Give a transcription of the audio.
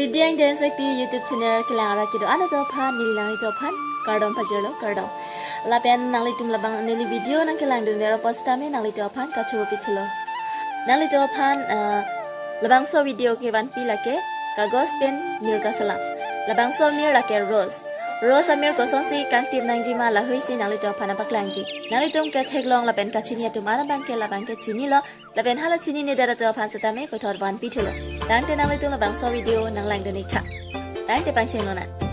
Lidiya Engtihensekpi YouTube channel kelang kido anato phan nilang ito phan kardom pajero kardom. Lapen nalitum labang nili video nang kelang dun vero postame nalito phan kachu pichlo. Nalito phan labang so video ke ban pilake kagos pen mirka salam. Labang so mir lake rose. Rose amir ko sonsi kang tip nangji ma la huisi nalito phan apaklangji. Nalitum ke theklong lapen kachini atum arabang ke labang ke chini lo lapen hala chini ne darato phan satame ko thor ban pichlo. Dan te nang itu labang so video nang lang dan iktha. Dan te pancing nona.